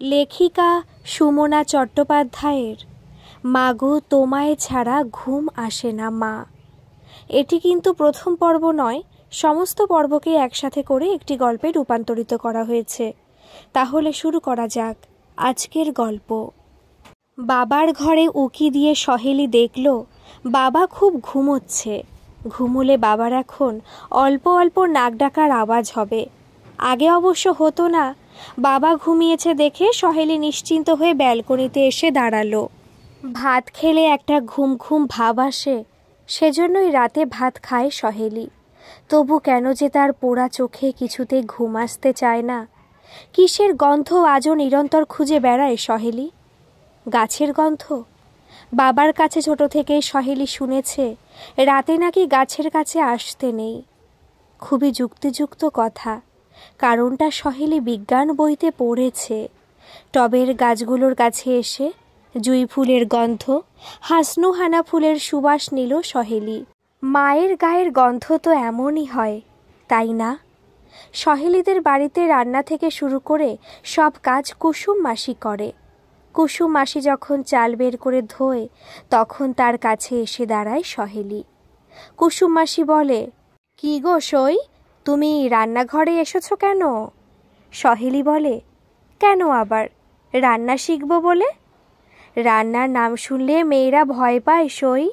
লেখিকা সুমনা চট্টোপাধ্যায়ের মাগো তোমায় ছাড়া ঘুম আসে না মা। এটি কিন্তু প্রথম পর্ব নয়, সমস্ত পর্বকে একসাথে করে একটি গল্পে রূপান্তরিত করা হয়েছে। তাহলে শুরু করা যাক আজকের গল্প। বাবার ঘরে উকি দিয়ে সহেলি দেখল বাবা খুব ঘুমোচ্ছে। ঘুমোলে বাবার এখন অল্প অল্প নাক ডাকার আওয়াজ হবে। আগে অবশ্য হতো না। বাবা ঘুমিয়েছে দেখে সহেলি নিশ্চিন্ত হয়ে ব্যালকনিতে এসে দাঁড়ালো। ভাত খেলে একটা ঘুম ঘুম ভাব আসে, সেজন্যই রাতে ভাত খায় সহেলি। তবু কেন যে তার পোড়া চোখে কিছুতে ঘুম আসতে চায় না। কিসের গন্ধ আজও নিরন্তর খুঁজে বেড়ায় সহেলি? গাছের গন্ধ। বাবার কাছে ছোট থেকেই সহেলি শুনেছে রাতে নাকি গাছের কাছে আসতে নেই। খুবই যুক্তিযুক্ত কথা। কারণটা সহেলি বিজ্ঞান বইতে পড়েছে। টবের গাছগুলোর কাছে এসে জুঁই ফুলের গন্ধ, হাসনুহানা ফুলের সুবাস নিল সহেলি। মায়ের গায়ের গন্ধ তো এমনই হয়, তাই না? সহেলিদের বাড়িতে রান্না থেকে শুরু করে সব কাজ কুসুম মাসি করে। কুসুম মাসি যখন চাল বের করে ধোয়, তখন তার কাছে এসে দাঁড়ায় সহেলি। কুসুম মাসি বলে, কি গো সই, তুমি রান্নাঘরে এসেছো কেন? সহেলি বলে, কেন আবার, রান্না শিখব বলে। রান্নার নাম শুনলে মেয়েরা ভয় পায় সই,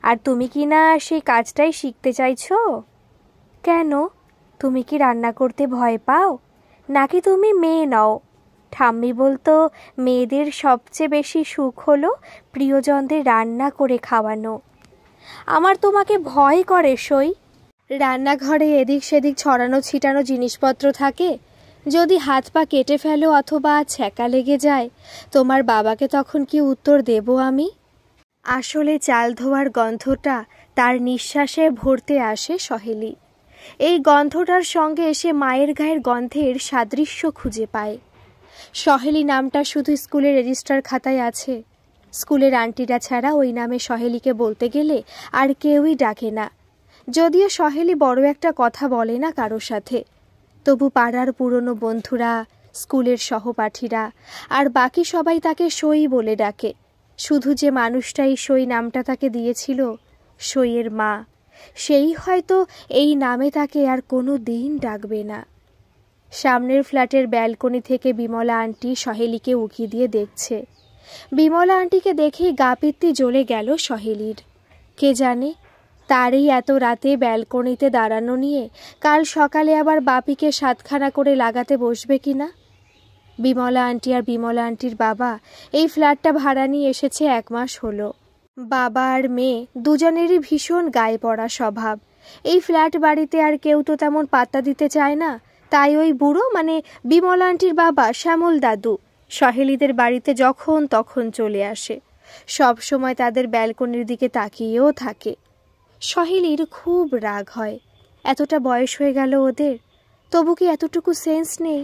আর তুমি কি না সেই কাজটাই শিখতে চাইছো? কেন, তুমি কি রান্না করতে ভয় পাও, নাকি তুমি মেয়ে নও? ঠাম্মি বলতো মেয়েদের সবচেয়ে বেশি সুখ হলো প্রিয়জনদের রান্না করে খাওয়ানো। আমার তোমাকে ভয় করে সই। রান্নাঘরে এদিক সেদিক ছড়ানো ছিটানো জিনিসপত্র থাকে, যদি হাত পা কেটে ফেলো অথবা ছ্যাঁকা লেগে যায়, তোমার বাবাকে তখন কি উত্তর দেব আমি? আসলে চাল ধোয়ার গন্ধটা তার নিঃশ্বাসে ভরতে আসে সহেলি। এই গন্ধটার সঙ্গে এসে মায়ের গায়ের গন্ধের সাদৃশ্য খুঁজে পায়। সহেলি নামটা শুধু স্কুলের রেজিস্টার খাতায় আছে। স্কুলের আন্টিরা ছাড়া ওই নামে সহেলিকে বলতে গেলে আর কেউই ডাকে না। যদিও সহেলি বড় একটা কথা বলে না কারোর সাথে, তবু পাড়ার পুরনো বন্ধুরা, স্কুলের সহপাঠীরা আর বাকি সবাই তাকে সই বলে ডাকে। শুধু যে মানুষটাই সই নামটা তাকে দিয়েছিল, সইয়ের মা, সেই হয়তো এই নামে তাকে আর কোনো দিন ডাকবে না। সামনের ফ্ল্যাটের ব্যালকনি থেকে বিমলা আন্টি সহেলিকে উকি দিয়ে দেখছে। বিমলা আন্টিকে দেখেই গা পিত্তি জ্বলে গেল সহেলির। কে জানে তারই এত রাতে ব্যালকনিতে দাঁড়ানো নিয়ে কাল সকালে আবার বাপিকে সাতখানা করে লাগাতে বসবে কিনা। বিমলা আন্টি আর বিমলা আন্টির বাবা এই ফ্ল্যাটটা ভাড়া নিয়ে এসেছে 1 মাস হলো। বাবা আর মেয়ে দুজনেরই ভীষণ গায়ে পড়া স্বভাব। এই ফ্ল্যাট বাড়িতে আর কেউ তো তেমন পাত্তা দিতে চায় না, তাই ওই বুড়ো মানে বিমলা আন্টির বাবা শ্যামল দাদু সহেলিদের বাড়িতে যখন তখন চলে আসে। সব সময় তাদের ব্যালকনির দিকে তাকিয়েও থাকে। সহেলির খুব রাগ হয়। এতটা বয়স হয়ে গেল ওদের, তবু কি এতটুকু সেন্স নেই?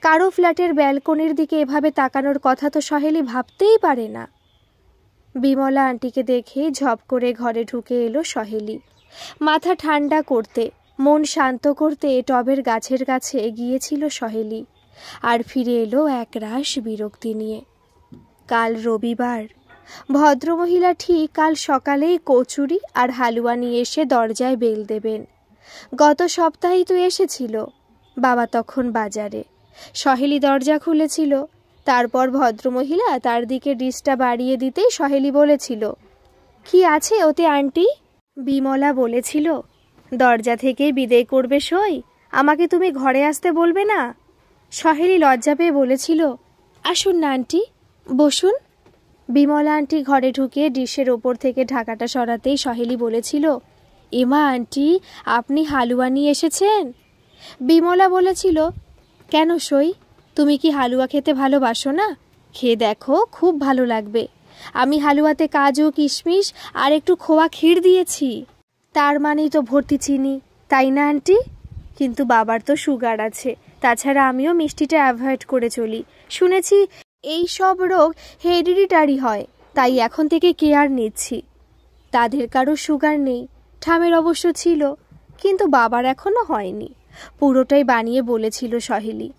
কারো ফ্ল্যাটের ব্যালকনির দিকে এভাবে তাকানোর কথা তো সহেলি ভাবতেই পারে না। বিমলা আন্টিকে দেখে ঝপ করে ঘরে ঢুকে এলো সহেলি। মাথা ঠান্ডা করতে, মন শান্ত করতে টবের গাছের কাছে গিয়েছিল সহেলি, আর ফিরে এলো একরাশ বিরক্তি নিয়ে। কাল রবিবার। ভদ্রমহিলা ঠিক কাল সকালেই কচুরি আর হালুয়া নিয়ে এসে দরজায় বেল দেবেন। গত সপ্তাহেই তো এসেছিল। বাবা তখন বাজারে। সহেলি দরজা খুলেছিল। তারপর ভদ্রমহিলা তার দিকে ডিশটা বাড়িয়ে দিতেই সহেলি বলেছিল, কি আছে ওতে আন্টি? বিমলা বলেছিল, দরজা থেকেই বিদেয় করবে সই, আমাকে তুমি ঘরে আসতে বলবে না। সহেলি লজ্জা পেয়ে বলেছিল, আসুন না আন্টি, বসুন। বিমলা আন্টি ঘরে ঢুকে ডিশের ওপর থেকে ঢাকাটা সরাতেই সহেলি বলেছিল, এমা আন্টি, আপনি হালুয়া নিয়ে এসেছেন? বিমলা বলেছিল, কেন সই, তুমি কি হালুয়া খেতে ভালোবাসো না? খেয়ে দেখো, খুব ভালো লাগবে। আমি হালুয়াতে কাজু, কিশমিশ আর একটু খোয়া ক্ষীর দিয়েছি। তার মানেই তো ভর্তি চিনি, তাই না আন্টি? কিন্তু বাবার তো সুগার আছে, তাছাড়া আমিও মিষ্টিটা অ্যাভয়েড করে চলি। শুনেছি এই সব রোগ হেরিডিটারি হয়, তাই এখন থেকে কেয়ার নিচ্ছি। তাদের কারো সুগার নেই, ঠামের অবশ্য ছিল, কিন্তু বাবার এখনো হয়নি। পুরোটাই বানিয়ে বলেছিল সহেলি।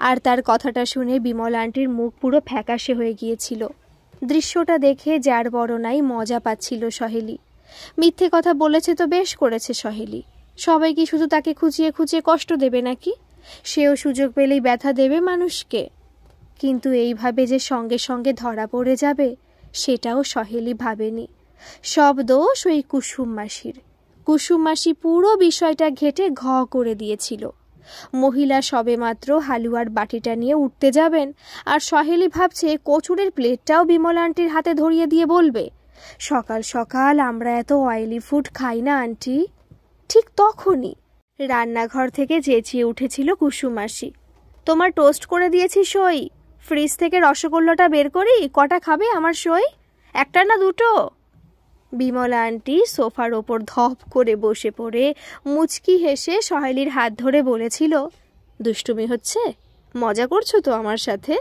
আর তার কথাটা শুনে বিমল আন্টির মুখ পুরো ফ্যাকাশে হয়ে গিয়েছিল। দৃশ্যটা দেখে যার বড় নাই মজা পাচ্ছিল সহেলি। মিথ্যে কথা বলেছে তো বেশ করেছে সহেলি। সবাই কি শুধু তাকে খুঁচিয়ে খুঁচিয়ে কষ্ট দেবে নাকি? সেও সুযোগ পেলেই ব্যথা দেবে মানুষকে। কিন্তু এইভাবে যে সঙ্গে সঙ্গে ধরা পড়ে যাবে সেটাও সহেলি ভাবেনি। সব দোষ ওই কুসুম মাসির। কুসুম মাসি পুরো বিষয়টা ঘেঁটে ঘ করে দিয়েছিল। মহিলা সবেমাত্র হালুয়ার বাটিটা নিয়ে উঠতে যাবেন, আর সহেলি ভাবছে কচুরের প্লেটটাও বিমল আন্টির হাতে ধরিয়ে দিয়ে বলবে, সকাল সকাল আমরা এত অয়েলি ফুড খাই না আন্টি। ঠিক তখনই রান্নাঘর থেকে চেঁচিয়ে উঠেছিল কুসুম মাসি, তোমার টোস্ট করে দিয়েছি সই। ফ্রিজ থেকে রসগোল্লাটা বের করি, কটা খাবে আমার সই? একটা না দুটো? বিমলা আন্টি সোফার ওপর ধপ করে বসে পড়ে মুচকি হেসে সহেলির হাত ধরে বলেছিল, দুষ্টুমি হচ্ছে? মজা করছো তো আমার সাথে?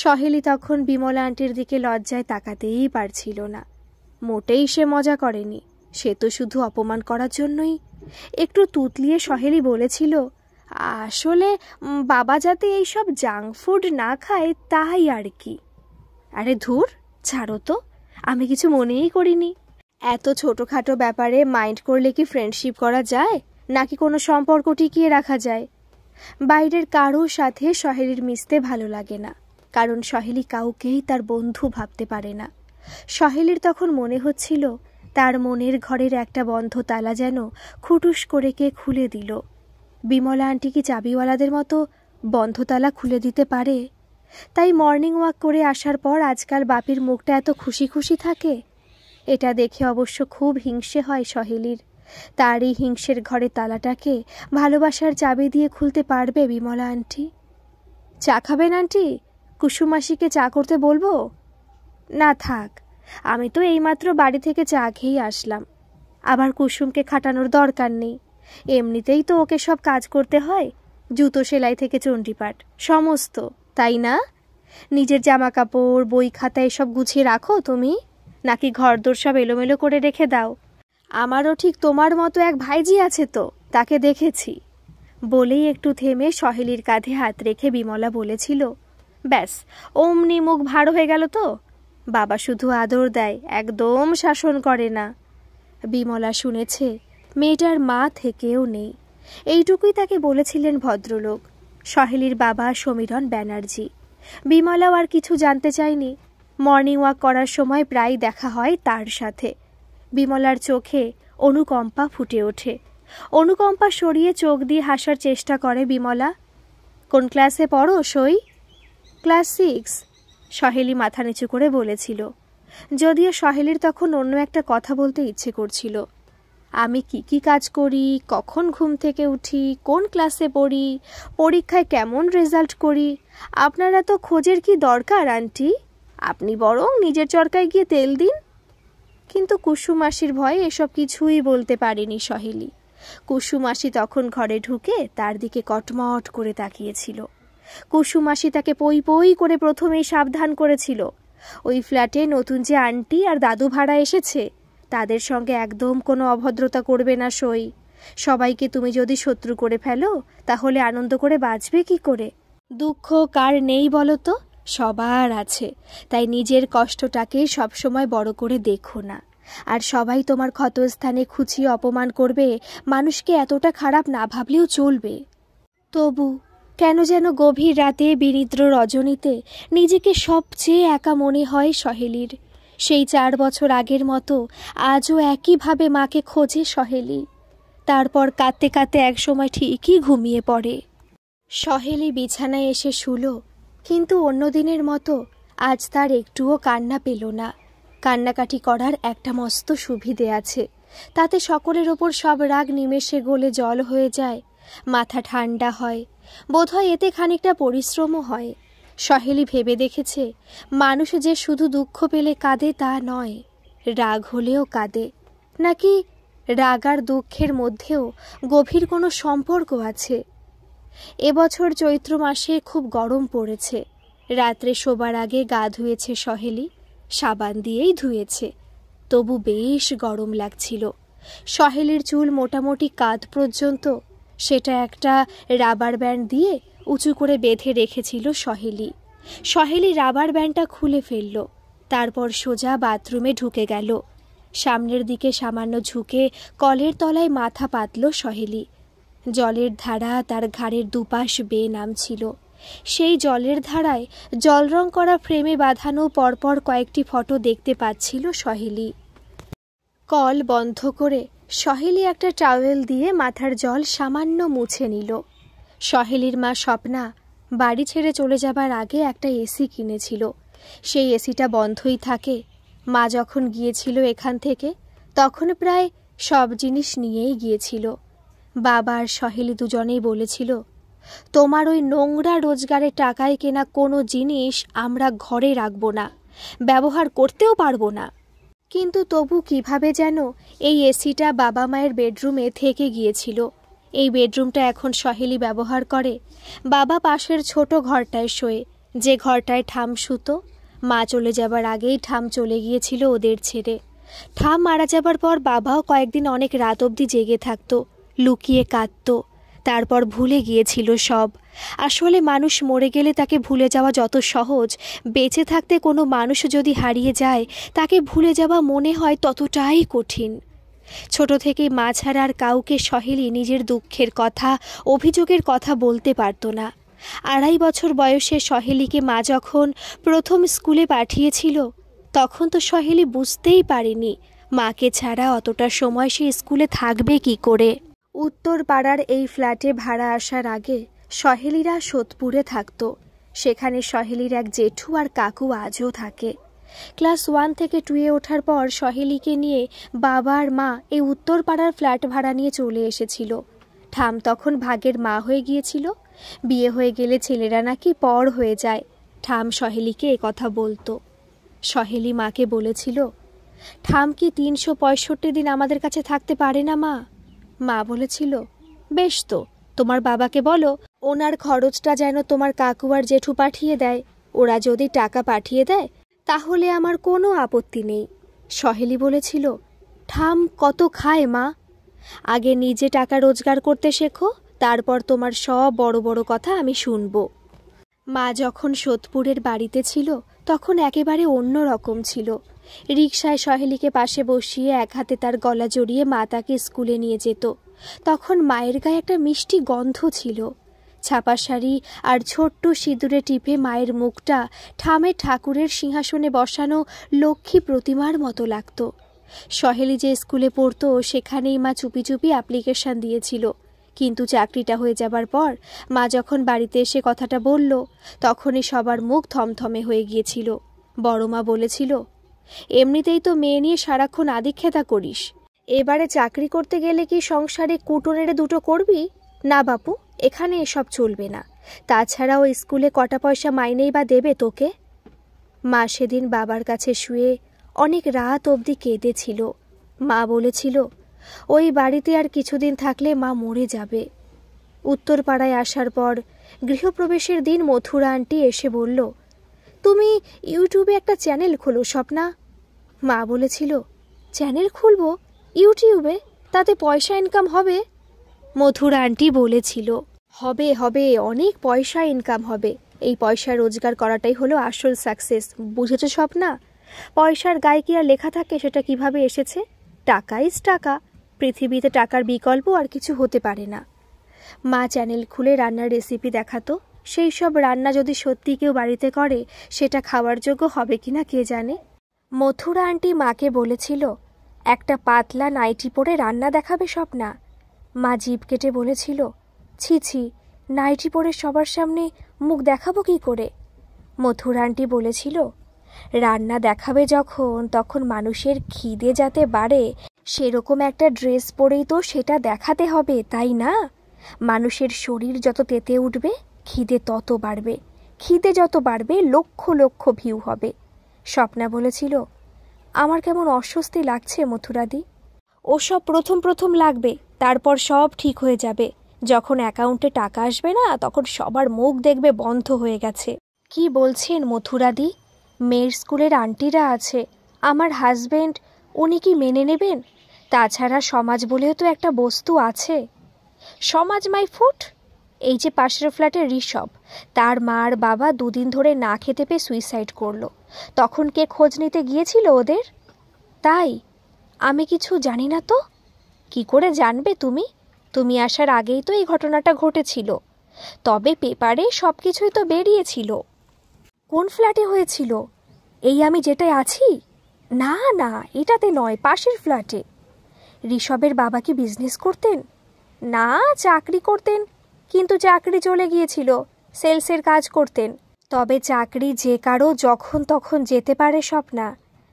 সহেলি তখন বিমলা আন্টির দিকে লজ্জায় তাকাতেই পারছিল না। মোটেই সে মজা করেনি, সে তো শুধু অপমান করার জন্যই। একটু তুতলিয়ে সহেলি বলেছিল, আসলে বাবা যাতে এইসব জাঙ্ক ফুড না খায় তাই আর কি। আরে ধুর, ছাড়ো তো, আমি কিছু মনেই করিনি। এত ছোটোখাটো ব্যাপারে মাইন্ড করলে কি ফ্রেন্ডশিপ করা যায়, নাকি কোনো সম্পর্ক টিকিয়ে রাখা যায়? বাইরের কারোর সাথে সহেলির মিশতে ভালো লাগে না, কারণ সহেলি কাউকেই তার বন্ধু ভাবতে পারে না। সহেলির তখন মনে হচ্ছিল তার মনের ঘরের একটা বন্ধ তালা যেন খুটুস করে কে খুলে দিল। বিমলা আন্টি কি চাবিওয়ালাদের মতো বন্ধ তালা খুলে দিতে পারে? তাই মর্নিং ওয়াক করে আসার পর আজকাল বাপির মুখটা এত খুশি খুশি থাকে। এটা দেখে অবশ্য খুব হিংসে হয় সহেলির। তার এই হিংসের ঘরে তালাটাকে ভালোবাসার চাবি দিয়ে খুলতে পারবে বিমলা আন্টি? চা খাবেন আন্টি? কুসুম মাসিকে চা করতে বলবো? না থাক, আমি তো এইমাত্র বাড়ি থেকে চা খেয়েই আসলাম। আবার কুসুমকে খাটানোর দরকার নেই, এমনিতেই তো ওকে সব কাজ করতে হয়, জুতো সেলাই থেকে চণ্ডীপাঠ সমস্ত, তাই না? নিজের জামা কাপড় বই খাতা এসব গুছিয়ে রাখো তুমি, নাকি ঘরদোর সব এলোমেলো করে রেখে দাও? আমারও ঠিক তোমার মতো এক ভাইজি আছে তো, তাকে দেখেছি। বলেই একটু থেমে সহেলির কাঁধে হাত রেখে বিমলা বলেছিল, ব্যাস অমনি মুখ ভার হয়ে গেল তো? বাবা শুধু আদর দেয়, একদম শাসন করে না। বিমলা শুনেছে মেয়েটার মা থেকেও নেই, এইটুকুই তাকে বলেছিলেন ভদ্রলোক, সহেলির বাবা সমীরণ ব্যানার্জি। বিমলাও আর কিছু জানতে চায়নি। মর্নিং ওয়াক করার সময় প্রায় দেখা হয় তার সাথে। বিমলার চোখে অনুকম্পা ফুটে ওঠে। অনুকম্পা সরিয়ে চোখ দিয়ে হাসার চেষ্টা করে বিমলা। কোন ক্লাসে পড়ো সই? ক্লাস 6। সহেলি মাথা নিচু করে বলেছিল, যদিও সহেলির তখন অন্য একটা কথা বলতে ইচ্ছে করছিল। আমি কি কাজ করি, কখন ঘুম থেকে উঠি, কোন ক্লাসে পড়ি, পরীক্ষায় কেমন রেজাল্ট করি, আপনারা তো খোঁজের কি দরকার আন্টি? আপনি বরং নিজের চরকায় গিয়ে তেল দিন। কিন্তু কুসুম মাসির ভয়ে এসব কিছুই বলতে পারেনি সহেলি। কুসুম মাসি তখন ঘরে ঢুকে তার দিকে কটমট করে তাকিয়েছিল। কুসুম মাসি তাকে পই পই করে প্রথমেই সাবধান করেছিল, ওই ফ্ল্যাটে নতুন যে আন্টি আর দাদু ভাড়া এসেছে তাদের সঙ্গে একদম কোনো অভদ্রতা করবে না সই। সবাইকে তুমি যদি শত্রু করে ফেলো তাহলে আনন্দ করে বাঁচবে কি করে? দুঃখ কার নেই বলো তো? সবার আছে। তাই নিজের কষ্টটাকে সবসময় বড় করে দেখো না। আর সবাই তোমার ক্ষতস্থানে খুঁচিয়ে অপমান করবে, মানুষকে এতটা খারাপ না ভাবলেও চলবে। তবু কেন যেন গভীর রাতে বিনিদ্র রজনীতে নিজেকে সবচেয়ে একা মনে হয় সহেলির। সেই 4 বছর আগের মতো আজও একইভাবে মাকে খোঁজে সহেলি। তারপর কাঁদতে কাঁদতে একসময় ঠিকই ঘুমিয়ে পড়ে। সহেলি বিছানায় এসে শুলো, কিন্তু অন্যদিনের মতো আজ তার একটুও কান্না পেল না। কান্নাকাটি করার একটা মস্ত সুবিধে আছে, তাতে সকলের ওপর সব রাগ নিমেষে গলে জল হয়ে যায়, মাথা ঠান্ডা হয়। বোধহয় এতে খানিকটা পরিশ্রমও হয়। সহেলি ভেবে দেখেছে, মানুষ যে শুধু দুঃখ পেলে কাঁদে তা নয়, রাগ হলেও কাঁদে। নাকি রাগ আর দুঃখের মধ্যেও গভীর কোনো সম্পর্ক আছে? এবছর চৈত্র মাসে খুব গরম পড়েছে। রাত্রে শোবার আগে গা ধুয়েছে সহেলি, সাবান দিয়েই ধুয়েছে, তবু বেশ গরম লাগছিল। সহেলির চুল মোটামুটি কাঁধ পর্যন্ত, সেটা একটা রাবার ব্যান্ড দিয়ে উঁচু করে বেঁধে রেখেছিল সহেলি। সহেলি রাবার ব্যান্ডটা খুলে ফেলল, তারপর সোজা বাথরুমে ঢুকে গেল। সামনের দিকে সামান্য ঝুঁকে কলের তলায় মাথা পাতল সহেলি। জলের ধারা তার ঘাড়ের দুপাশ বেয়ে নামছিল। সেই জলের ধারায় জলরং করা ফ্রেমে বাঁধানো পরপর কয়েকটি ফটো দেখতে পাচ্ছিল সহেলি। কল বন্ধ করে সহেলি একটা টাওয়েল দিয়ে মাথার জল সামান্য মুছে নিল। সহেলির মা স্বপ্না বাড়ি ছেড়ে চলে যাবার আগে একটা এসি কিনেছিল। সেই এসিটা বন্ধই থাকে। মা যখন গিয়েছিল এখান থেকে তখন প্রায় সব জিনিস নিয়েই গিয়েছিল। বাবা আর সহেলি দুজনেই বলেছিল, তোমার ওই নোংরা রোজগারের টাকায় কেনা কোনো জিনিস আমরা ঘরে রাখব না, ব্যবহার করতেও পারবো না। কিন্তু তবু কিভাবে যেন এই এসিটা বাবা মায়ের বেডরুমে থেকে গিয়েছিল। এই বেডরুমটা এখন সহেলি ব্যবহার করে। বাবা পাশের ছোট ঘরটায় শোয়ে, যে ঘরটায় ঠাম শুতো। মা চলে যাবার আগেই ঠাম চলে গিয়েছিল ওদের ছেড়ে। ঠাম মারা যাবার পর বাবাও কয়েকদিন অনেক রাত অবধি জেগে থাকতো, লুকিয়ে কাঁদতো। তারপর ভুলে গিয়েছিল সব। আসলে মানুষ মরে গেলে তাকে ভুলে যাওয়া যত সহজ, বেঁচে থাকতে কোনো মানুষ যদি হারিয়ে যায় তাকে ভুলে যাওয়া মনে হয় ততটাই কঠিন। ছোট থেকেই মা ছাড়া আর কাউকে সহেলি নিজের দুঃখের কথা, অভিযোগের কথা বলতে পারত না। 2.5 বছর বয়সে সহেলিকে মা যখন প্রথম স্কুলে পাঠিয়েছিল তখন তো সহেলি বুঝতেই পারেনি মাকে ছাড়া অতটা সময় সে স্কুলে থাকবে কি করে। উত্তর পাড়ার এই ফ্ল্যাটে ভাড়া আসার আগে সহেলিরা সোদপুরে থাকত। সেখানে সহেলির এক জেঠু আর কাকু আজও থাকে। ক্লাস 1 থেকে 2-এ ওঠার পর সহেলিকে নিয়ে বাবা আর মা এই উত্তর পাড়ার ফ্ল্যাট ভাড়া নিয়ে চলে এসেছিল। ঠাম তখন ভাগের মা হয়ে গিয়েছিল। বিয়ে হয়ে গেলে ছেলেরা নাকি পর হয়ে যায়। ঠাম সহেলিকে কথা বলতো। সহেলি মাকে বলেছিল, ঠাম কি 365 দিন আমাদের কাছে থাকতে পারে না মা? মা বলেছিল, বেশ তো, তোমার বাবাকে বলো ওনার খরচটা যেন তোমার কাকু আর জেঠু পাঠিয়ে দেয়। ওরা যদি টাকা পাঠিয়ে দেয় তাহলে আমার কোনো আপত্তি নেই। সহেলি বলেছিল, ঠাম কত খায় মা? আগে নিজে টাকা রোজগার করতে শেখো, তারপর তোমার সব বড় বড় কথা আমি শুনব। মা যখন সোদপুরের বাড়িতে ছিল তখন একেবারে অন্য রকম ছিল। রিকশায় সহেলিকে পাশে বসিয়ে এক হাতে তার গলা জড়িয়ে মা তাকে স্কুলে নিয়ে যেত। তখন মায়ের গায়ে একটা মিষ্টি গন্ধ ছিল। ছাপা শাড়ি আর ছোট্ট সিঁদুরে টিপে মায়ের মুখটা ঠামের ঠাকুরের সিংহাসনে বসানো লক্ষ্মী প্রতিমার মতো লাগত। সহেলি যে স্কুলে পড়তো সেখানেই মা চুপি চুপি অ্যাপ্লিকেশন দিয়েছিল। কিন্তু চাকরিটা হয়ে যাবার পর মা যখন বাড়িতে এসে কথাটা বলল তখনই সবার মুখ থমথমে হয়ে গিয়েছিল। বড় মা বলেছিল, এমনিতেই তো মেয়ে নিয়ে সারাক্ষণ আদিক্ষেতা করিস, এবারে চাকরি করতে গেলে কি সংসারে কুটোনেরে দুটো করবি? না বাপু, এখানে এসব চলবে না। তাছাড়াও স্কুলে কটা পয়সা মাইনেই বা দেবে তোকে? মা সেদিন বাবার কাছে শুয়ে অনেক রাত অবধি কেঁদেছিল। মা বলেছিল, ওই বাড়িতে আর কিছুদিন থাকলে মা মরে যাবে। উত্তরপাড়ায় আসার পর গৃহপ্রবেশের দিন মথুরা আন্টি এসে বলল, তুমি ইউটিউবে একটা চ্যানেল খোলো স্বপ্না। মা বলেছিল, চ্যানেল খুলবো ইউটিউবে? তাতে পয়সা ইনকাম হবে? মথুরা আন্টি বলেছিল, হবে হবে, অনেক পয়সা ইনকাম হবে। এই পয়সা রোজগার করাটাই হলো আসল সাকসেস, বুঝেছ স্বপ্না? পয়সার গায়ে কি আর লেখা থাকে সেটা কিভাবে এসেছে? টাকা ইজ টাকা। পৃথিবীতে টাকার বিকল্প আর কিছু হতে পারে না। মা চ্যানেল খুলে রান্নার রেসিপি দেখাতো। সেই সব রান্না যদি সত্যি কেউ বাড়িতে করে সেটা খাওয়ার যোগ্য হবে কিনা কে জানে। মথুরা আন্টি মাকে বলেছিল, একটা পাতলা নাইটি পরে রান্না দেখাবে স্বপ্না। মা জিভ কেটে বলেছিল, ছি ছি, নাইটি পরে সবার সামনে মুখ দেখাবো কি করে? মথুরা আন্টি বলেছিল, রান্না দেখাবে যখন তখন মানুষের খিদে যাতে বাড়ে সেরকম একটা ড্রেস পরেই তো সেটা দেখাতে হবে, তাই না? মানুষের শরীর যত তেতে উঠবে খিদে তত বাড়বে, খিদে যত বাড়বে লক্ষ লক্ষ ভিউ হবে। স্বপ্না বলেছিল, আমার কেমন অস্বস্তি লাগছে মথুরাদি। ওসব প্রথম প্রথম লাগবে, তারপর সব ঠিক হয়ে যাবে। যখন অ্যাকাউন্টে টাকা আসবে না তখন সবার মুখ দেখবে বন্ধ হয়ে গেছে। কি বলছেন মথুরাদি? মেয়ের স্কুলের আন্টিরা আছে, আমার হাজবেন্ড, উনি কি মেনে নেবেন? তাছাড়া সমাজ বলেও তো একটা বস্তু আছে। সমাজ মাই ফুট, এই যে পাশের ফ্ল্যাটের ঋষভ, তার মা আর বাবা দুদিন ধরে না খেতে পেয়ে সুইসাইড করলো। তখন কে খোঁজ নিতে গিয়েছিল ওদের? তাই? আমি কিছু জানি না তো। কি করে জানবে তুমি? তুমি আসার আগেই তো এই ঘটনাটা ঘটেছিল। তবে পেপারে সব কিছুই তো বেরিয়েছিল। কোন ফ্ল্যাটে হয়েছিল? এই আমি যেটায় আছি? না না, এটাতে নয়, পাশের ফ্ল্যাটে। ঋষভের বাবা কি বিজনেস করতেন? না, চাকরি করতেন, কিন্তু চাকরি চলে গিয়েছিল, সেলসের কাজ করতেন। তবে চাকরি যে কারো যখন তখন যেতে পারে স্বপ্না।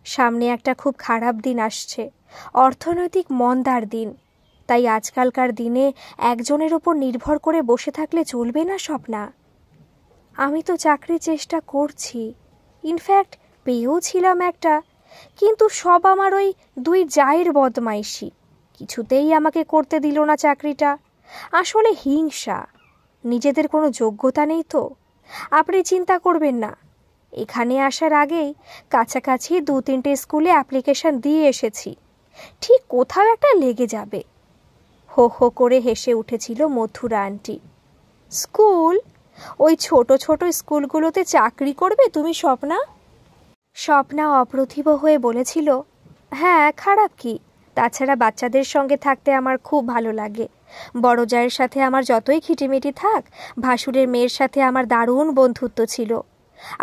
সামনে একটা খুব খারাপ দিন আসছে, অর্থনৈতিক মন্দার দিন। তাই আজকালকার দিনে একজনের ওপর নির্ভর করে বসে থাকলে চলবে না স্বপ্না। আমি তো চাকরির চেষ্টা করছি, ইনফ্যাক্ট পেয়েও ছিলাম একটা, কিন্তু সব আমার ওই দুই জায়ের বদমাইশি। কিছুতেই আমাকে করতে দিল না চাকরিটা। আসলে হিংসা, নিজেদের কোনো যোগ্যতা নেই তো। আপনি চিন্তা করবেন না, এখানে আসার আগেই কাছাকাছি 2-3টে স্কুলে অ্যাপ্লিকেশন দিয়ে এসেছি, ঠিক কোথাও একটা লেগে যাবে। হো হো করে হেসে উঠেছিল মথুরা আন্টি। স্কুল? ওই ছোট ছোট স্কুলগুলোতে চাকরি করবে তুমি স্বপ্না? স্বপ্না অপ্রতিভ হয়ে বলেছিল, হ্যাঁ, খারাপ কি? তাছাড়া বাচ্চাদের সঙ্গে থাকতে আমার খুব ভালো লাগে। বড় জায়ের সাথে আমার যতই খিটিমিটি থাক, ভাসুরের মেয়ের সাথে আমার দারুণ বন্ধুত্ব ছিল।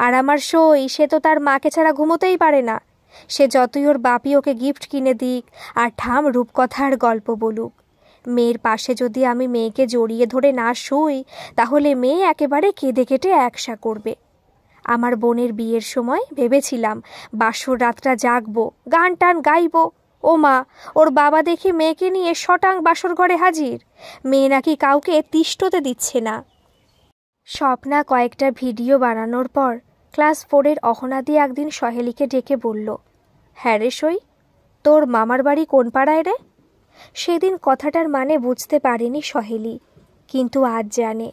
আর আমার সই, সে তো তার মাকে ছাড়া ঘুমোতেই পারে না। সে যতই ওর বাপি ওকে গিফট কিনে দিক আর ঠাম রূপকথার গল্প বলুক, মেয়ের পাশে যদি আমি মেয়েকে জড়িয়ে ধরে না শুই, তাহলে মেয়ে একেবারে কেঁদে কেটে একসা করবে। আমার বোনের বিয়ের সময় ভেবেছিলাম বাসর রাতটা জাগবো, গান টান গাইবো। ও মা, ওর বাবা দেখি মেয়েকে নিয়ে শটাং বাসর ঘরে হাজির। মেয়ে নাকি কাউকে তিষ্ঠতে দিচ্ছে না। স্বপ্না কয়েকটা ভিডিও বানানোর পর ক্লাস 4-এর অহনাদি একদিন সহেলিকে ডেকে বলল, হ্যাঁ রে সই, তোর মামার বাড়ি কোন পাড়ায় রে? সেদিন কথাটার মানে বুঝতে পারেনি সহেলি, কিন্তু আজ জানে।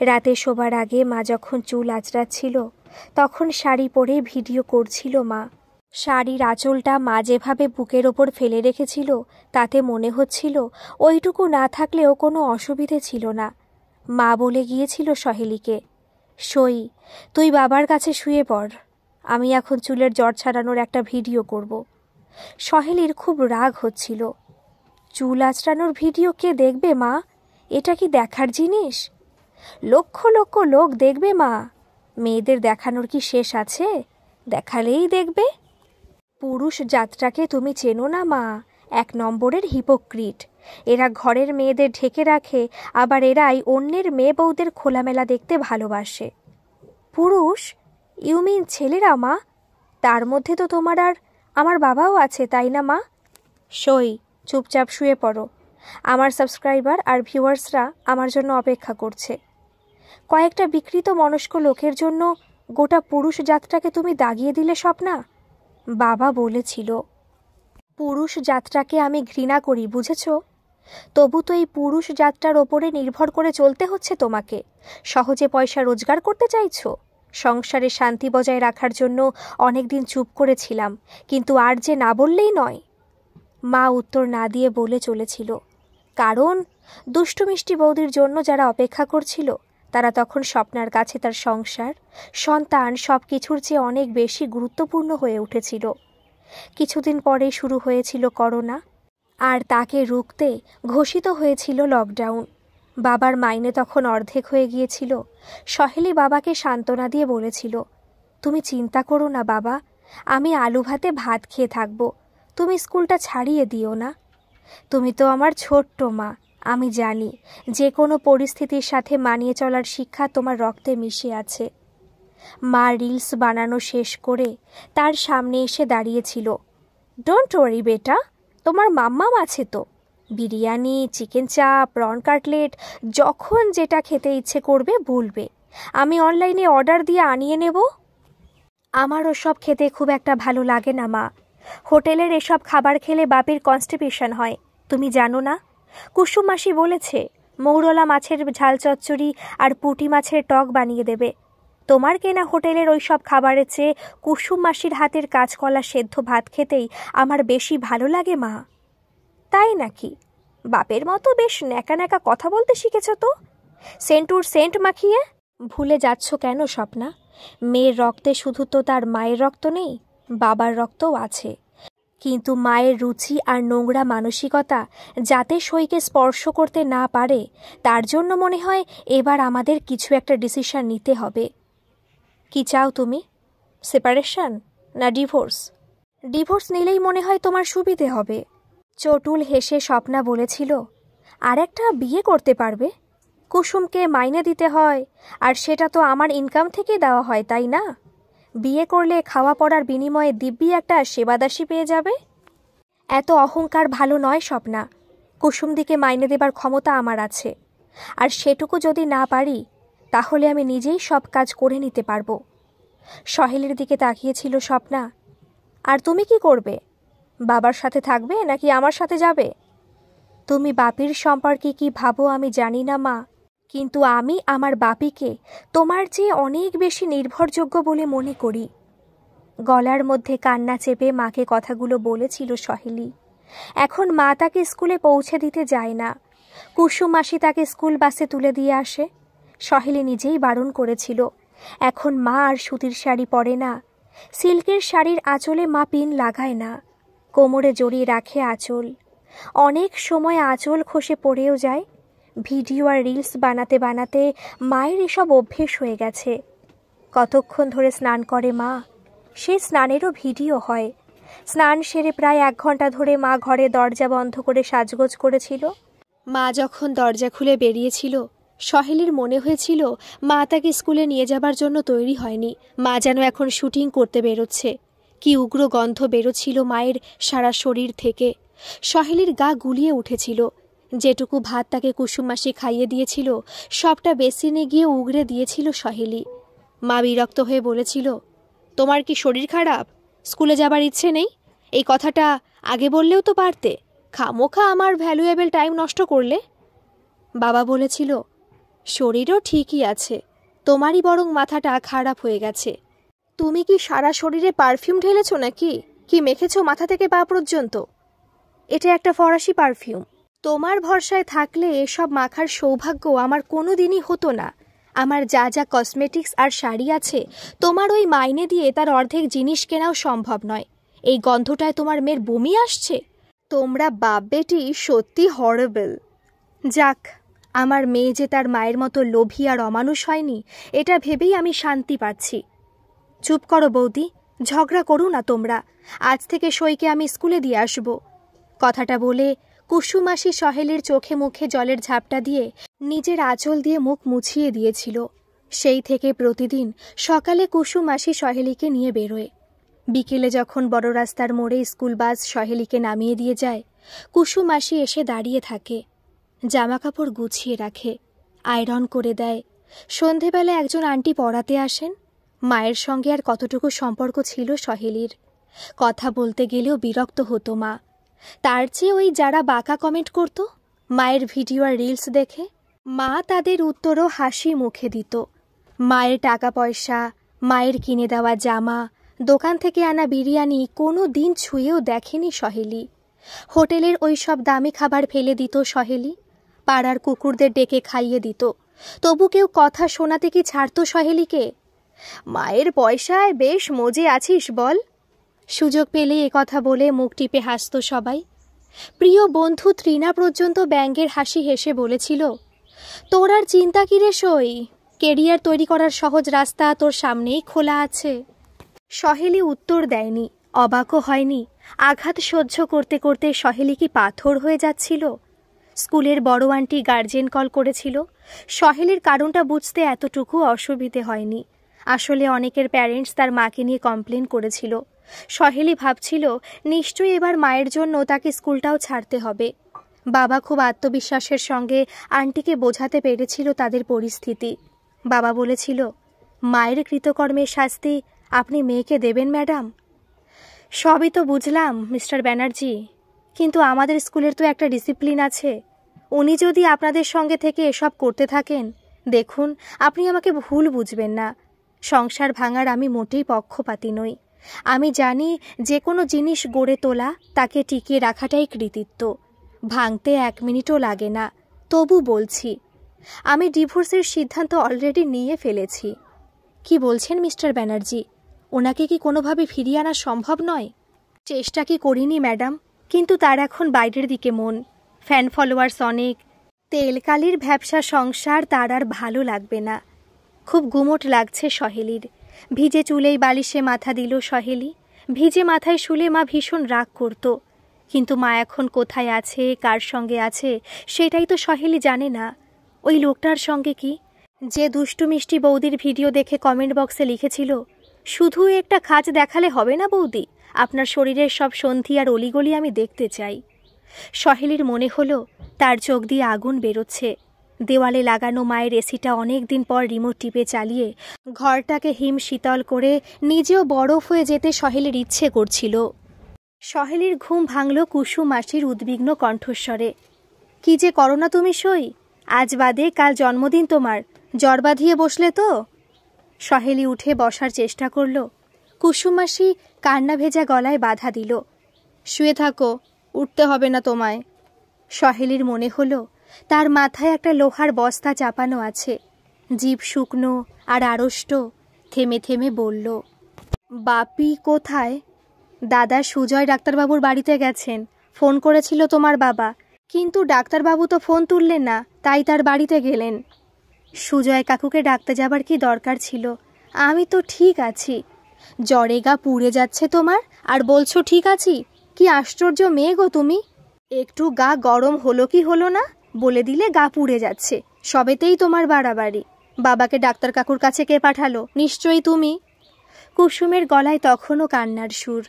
রাতে শোবার আগে মা যখন চুল আঁচড়াচ্ছিল, তখন শাড়ি পরে ভিডিও করছিল মা। শাড়ির আঁচলটা মা যেভাবে বুকের ওপর ফেলে রেখেছিল, তাতে মনে হচ্ছিল ওইটুকু না থাকলেও কোনো অসুবিধে ছিল না। মা বলে গিয়েছিল সহেলিকে, সই, তুই বাবার কাছে শুয়ে পড়, আমি এখন চুলের জট ছাড়ানোর একটা ভিডিও করব। সহেলির খুব রাগ হচ্ছিল। চুল আঁচড়ানোর ভিডিও কে দেখবে মা? এটা কি দেখার জিনিস? লক্ষ লক্ষ লোক দেখবে মা। মেয়েদের দেখানোর কি শেষ আছে? দেখালেই দেখবে। পুরুষ জাতটাকে তুমি চেনো না মা, 1 নম্বরের হিপোক্রিট। এরা ঘরের মেয়েদের ঢেকে রাখে, আবার এরাই অন্যের মেয়ে বউদের খোলামেলা দেখতে ভালোবাসে। পুরুষ? ইউ মিন ছেলেরা মা? তার মধ্যে তো তোমার আর আমার বাবাও আছে, তাই না মা? সই, চুপচাপ শুয়ে পড়ো। আমার সাবস্ক্রাইবার আর ভিউয়ার্সরা আমার জন্য অপেক্ষা করছে। কয়েকটা বিকৃত মনস্ক লোকের জন্য গোটা পুরুষ জাতটাকে তুমি দাগিয়ে দিলে স্বপ্না। বাবা বলেছিল, পুরুষ জাতটাকে আমি ঘৃণা করি, বুঝেছ? তবু তো এই পুরুষ জাতটার ওপরে নির্ভর করে চলতে হচ্ছে তোমাকে। সহজে পয়সা রোজগার করতে চাইছো। সংসারে শান্তি বজায় রাখার জন্য অনেকদিন চুপ করেছিলাম, কিন্তু আর যে না বললেই নয়। মা উত্তর না দিয়ে বলে চলেছিল, কারণ দুষ্টু মিষ্টি বৌদির জন্য যারা অপেক্ষা করছিল, তারা তখন স্বপ্নার কাছে তার সংসার, সন্তান সব কিছুর চেয়ে অনেক বেশি গুরুত্বপূর্ণ হয়ে উঠেছিল। কিছুদিন পরে শুরু হয়েছিল করোনা, আর তাকে রুখতে ঘোষিত হয়েছিল লকডাউন। বাবার মাইনে তখন অর্ধেক হয়ে গিয়েছিল। সহেলি বাবাকে সান্ত্বনা দিয়ে বলেছিল, তুমি চিন্তা করো না বাবা, আমি আলু ভাতে ভাত খেয়ে থাকবো, তুমি স্কুলটা ছাড়িয়ে দিও না। তুমি তো আমার ছোট্ট মা, আমি জানি যে কোনো পরিস্থিতির সাথে মানিয়ে চলার শিক্ষা তোমার রক্তে মিশে আছে। মা রিলস বানানো শেষ করে তার সামনে এসে দাঁড়িয়েছিল। ডোন্ট ওয়ারি বেটা, তোমার মাম্মাম আছে তো। বিরিয়ানি, চিকেন চাপ, প্রন কাটলেট, যখন যেটা খেতে ইচ্ছে করবে বলবে, আমি অনলাইনে অর্ডার দিয়ে আনিয়ে নেব। আমার ওসব খেতে খুব একটা ভালো লাগে না মা। হোটেলের এসব খাবার খেলে বাপের কনস্টিপেশন হয়, তুমি জানো না? কুসুম মাসি বলেছে মৌরলা মাছের ঝাল চচ্চড়ি আর পুঁটি মাছের টক বানিয়ে দেবে। তোমার কেনা হোটেলের ওই সব খাবারের চেয়ে কুসুম মাসির হাতের কাঁচকলা সেদ্ধ ভাত খেতেই আমার বেশি ভালো লাগে মা। তাই নাকি? বাপের মতো বেশ ন্যাকা ন্যাকা কথা বলতে শিখেছ তো। সেন্টুর সেন্ট মাখিয়ে? ভুলে যাচ্ছ কেন স্বপ্না? মেয়ের রক্তে শুধু তো তার মায়ের রক্ত নেই, বাবার রক্তও আছে। কিন্তু মায়ের রুচি আর নোংরা মানসিকতা যাতে সইকে স্পর্শ করতে না পারে, তার জন্য মনে হয় এবার আমাদের কিছু একটা ডিসিশন নিতে হবে। কি চাও তুমি? সেপারেশন না ডিভোর্স? ডিভোর্স নিলেই মনে হয় তোমার সুবিধে হবে। চটুল হেসে স্বপ্না বলেছিল, আর একটা বিয়ে করতে পারবে। কুসুমকে মাইনে দিতে হয়, আর সেটা তো আমার ইনকাম থেকে দেওয়া হয়, তাই না? বিয়ে করলে খাওয়া পড়ার বিনিময়ে দিব্যি একটা সেবাদাসী পেয়ে যাবে। এত অহংকার ভালো নয় স্বপ্না। কুসুমদিকে মাইনে দেবার ক্ষমতা আমার আছে, আর সেটুকু যদি না পারি তাহলে আমি নিজেই সব কাজ করে নিতে পারবো। সহেলির দিকে তাকিয়েছিল স্বপ্না। আর তুমি কি করবে? বাবার সাথে থাকবে নাকি আমার সাথে যাবে? তুমি বাপির সম্পর্কে কি ভাবো আমি জানি না মা, কিন্তু আমি আমার বাপিকে তোমার চেয়ে অনেক বেশি নির্ভরযোগ্য বলে মনে করি। গলার মধ্যে কান্না চেপে মাকে কথাগুলো বলেছিল সহেলি। এখন মা তাকে স্কুলে পৌঁছে দিতে যায় না, কুসুম মাসি তাকে স্কুল বাসে তুলে দিয়ে আসে। সহেলি নিজেই বারণ করেছিল। এখন মা আর সুতির শাড়ি পরে না, সিল্কের শাড়ির আঁচলে মা পিন লাগায় না, কোমরে জড়িয়ে রাখে আঁচল। অনেক সময় আঁচল খসে পড়েও যায়। ভিডিও আর রিলস বানাতে বানাতে মায়ের এসব অভ্যেস হয়ে গেছে। কতক্ষণ ধরে স্নান করে মা, সে স্নানেরও ভিডিও হয়। স্নান সেরে প্রায় 1 ঘন্টা ধরে মা ঘরে দরজা বন্ধ করে সাজগোজ করেছিল। মা যখন দরজা খুলে বেরিয়েছিল, সহেলির মনে হয়েছিল মা তাকে স্কুলে নিয়ে যাবার জন্য তৈরি হয়নি। মা যেন এখন শুটিং করতে বেরোচ্ছে। কি উগ্র গন্ধ বেরোচ্ছিল মায়ের সারা শরীর থেকে। সহেলির গা গুলিয়ে উঠেছিল। যেটুকু ভাত তাকে কুসুম মাসি খাইয়ে দিয়েছিল সবটা বেসিনে গিয়ে উগরে দিয়েছিল সহেলি। মা বিরক্ত হয়ে বলেছিল, তোমার কি শরীর খারাপ? স্কুলে যাবার ইচ্ছে নেই? এই কথাটা আগে বললেও তো পারতে, খামোখা আমার ভ্যালুয়েবল টাইম নষ্ট করলে। বাবা বলেছিল, শরীরও ঠিকই আছে, তোমারই বরং মাথাটা খারাপ হয়ে গেছে। তুমি কি সারা শরীরে পারফিউম ঢেলেছ নাকি? কি মেখেছ মাথা থেকে পা পর্যন্ত? এটা একটা ফরাসি পারফিউম। তোমার ভরসায় থাকলে এসব মাখার সৌভাগ্য আমার কোনো দিনই হতো না। আমার যা যা কসমেটিক্স আর শাড়ি আছে তোমার ওই মাইনে দিয়ে তার অর্ধেক জিনিস কেনাও সম্ভব নয়। এই গন্ধটায় তোমার মেয়ের বমি আসছে। তোমরা বাপ বেটি সত্যি হরেবল। যাক, আমার মেয়ে যে তার মায়ের মতো লোভী আর অমানুষ হয়নি, এটা ভেবেই আমি শান্তি পাচ্ছি। চুপ করো বৌদি, ঝগড়া করো না তোমরা। আজ থেকে সইকে আমি স্কুলে দিয়ে আসব। কথাটা বলে কুসুম মাসি সহেলির চোখে মুখে জলের ঝাপটা দিয়ে নিজের আঁচল দিয়ে মুখ মুছিয়ে দিয়েছিল। সেই থেকে প্রতিদিন সকালে কুসুম মাসি সহেলিকে নিয়ে বেরোয়। বিকেলে যখন বড় রাস্তার মোড়ে স্কুল বাস সহেলিকে নামিয়ে দিয়ে যায়, কুসুম মাসি এসে দাঁড়িয়ে থাকে, জামাকাপড় গুছিয়ে রাখে, আয়রন করে দেয়। সন্ধেবেলা একজন আন্টি পড়াতে আসেন। মায়ের সঙ্গে আর কতটুকু সম্পর্ক ছিল সহেলির? কথা বলতে গেলেও বিরক্ত হতো মা। তার চেয়ে ওই যারা বাঁকা কমেন্ট করত মায়ের ভিডিও আর রিলস দেখে, মা তাদের উত্তরও হাসি মুখে দিত। মায়ের টাকা পয়সা, মায়ের কিনে দেওয়া জামা, দোকান থেকে আনা বিরিয়ানি কোনো দিন ছুঁয়েও দেখেনি সহেলি। হোটেলের ওই সব দামি খাবার ফেলে দিত সহেলি, পাড়ার কুকুরদের ডেকে খাইয়ে দিত। তবু কেউ কথা শোনাতে কি ছাড়ত সহেলিকে? মায়ের পয়সায় বেশ মজে আছিস বল। সুযোগ পেলে এ কথা বলে মুখ টিপে হাসত সবাই। প্রিয় বন্ধু তৃণা পর্যন্ত ব্যঙ্গের হাসি হেসে বলেছিল, তোর আর চিন্তা কি রে সই, কেরিয়ার তৈরি করার সহজ রাস্তা তোর সামনেই খোলা আছে। সহেলি উত্তর দেয়নি, অবাকও হয়নি। আঘাত সহ্য করতে করতে সহেলি কি পাথর হয়ে যাচ্ছিল? স্কুলের বড় আন্টি গার্জেন কল করেছিল। সহেলির কারণটা বুঝতে এতটুকু অসুবিধে হয়নি। আসলে অনেকের প্যারেন্টস তার মাকে নিয়ে কমপ্লেন করেছিল। সহেলি ভাবছিল নিশ্চয়ই এবার মায়ের জন্য তাকে স্কুলটাও ছাড়তে হবে। বাবা খুব আত্মবিশ্বাসের সঙ্গে আন্টিকে বোঝাতে পেরেছিল তাদের পরিস্থিতি। বাবা বলেছিল, মায়ের কৃতকর্মের শাস্তি আপনি মেয়েকে দেবেন ম্যাডাম। সবই তো বুঝলাম মিস্টার ব্যানার্জি, কিন্তু আমাদের স্কুলের তো একটা ডিসিপ্লিন আছে। উনি যদি আপনাদের সঙ্গে থেকে এসব করতে থাকেন, দেখুন আপনি আমাকে ভুল বুঝবেন না। সংসার ভাঙার আমি মোটেই পক্ষপাতী নই। আমি জানি যে কোনো জিনিস গড়ে তোলা, তাকে টিকিয়ে রাখাটাই কৃতিত্ব। ভাঙতে 1 মিনিটও লাগে না। তবু বলছি, আমি ডিভোর্সের সিদ্ধান্ত অলরেডি নিয়ে ফেলেছি। কি বলছেন মিস্টার ব্যানার্জি? ওনাকে কি কোনোভাবে ফিরিয়ে আনা সম্ভব নয়? চেষ্টা কি করিনি ম্যাডাম, কিন্তু তার এখন বাইরের দিকে মন, ফ্যান ফলোয়ার্স অনেক, তেলকালির ব্যবসা সংসার তার আর ভালো লাগবে না। খুব গুমোট লাগছে সহেলির। ভিজে চুলেই বালিশে মাথা দিল সহেলি। ভিজে মাথায় শুলে মা ভীষণ রাগ করত, কিন্তু মা এখন কোথায় আছে, কার সঙ্গে আছে, সেটাই তো সহেলি জানে না। ওই লোকটার সঙ্গে কি, যে দুষ্টু মিষ্টি বৌদির ভিডিও দেখে কমেন্ট বক্সে লিখেছিল, শুধু একটা খাজ দেখালে হবে না বৌদি, আপনার শরীরের সব সন্ধি আর অলিগলি আমি দেখতে চাই। সহেলির মনে হলো তার চোখ দিয়ে আগুন বেরোচ্ছে। দেওয়ালে লাগানো মায়ের এসিটা অনেক দিন পর রিমোট টিপে চালিয়ে ঘরটাকে হিম শীতল করে নিজেও বরফ হয়ে যেতে সহেলির ইচ্ছে করছিল। সহেলির ঘুম ভাঙল কুসুম মাসির উদ্বিগ্ন কণ্ঠস্বরে। কি যে করো না তুমি সই, আজ বাদে কাল জন্মদিন তোমার, জ্বর বাঁধিয়ে বসলে তো। সহেলি উঠে বসার চেষ্টা করল। কুসুম মাসি কান্না ভেজা গলায় বাধা দিল। শুয়ে থাকো, উঠতে হবে না তোমায়। সহেলির মনে হলো তার মাথায় একটা লোহার বস্তা চাপানো আছে। জিভ শুকনো আর আড়ষ্ট, থেমে থেমে বলল, বাপি কোথায়? দাদা সুজয় ডাক্তারবাবুর বাড়িতে গেছেন, ফোন করেছিল তোমার বাবা, কিন্তু ডাক্তারবাবু তো ফোন তুললেন না, তাই তার বাড়িতে গেলেন। সুজয় কাকুকে ডাকতে যাবার কি দরকার ছিল? আমি তো ঠিক আছি। জ্বরে গা পুড়ে যাচ্ছে তোমার, আর বলছো ঠিক আছি? কি আশ্চর্য মেয়ে গো তুমি! একটু গা গরম হলো কি হলো না, বলে দিলে গা পুড়ে যাচ্ছে। সবেতেই তোমার বাড়াবাড়ি। বাবাকে ডাক্তার কাকুর কাছে কে পাঠালো? নিশ্চয়ই তুমি। কুসুমের গলায় তখনও কান্নার সুর।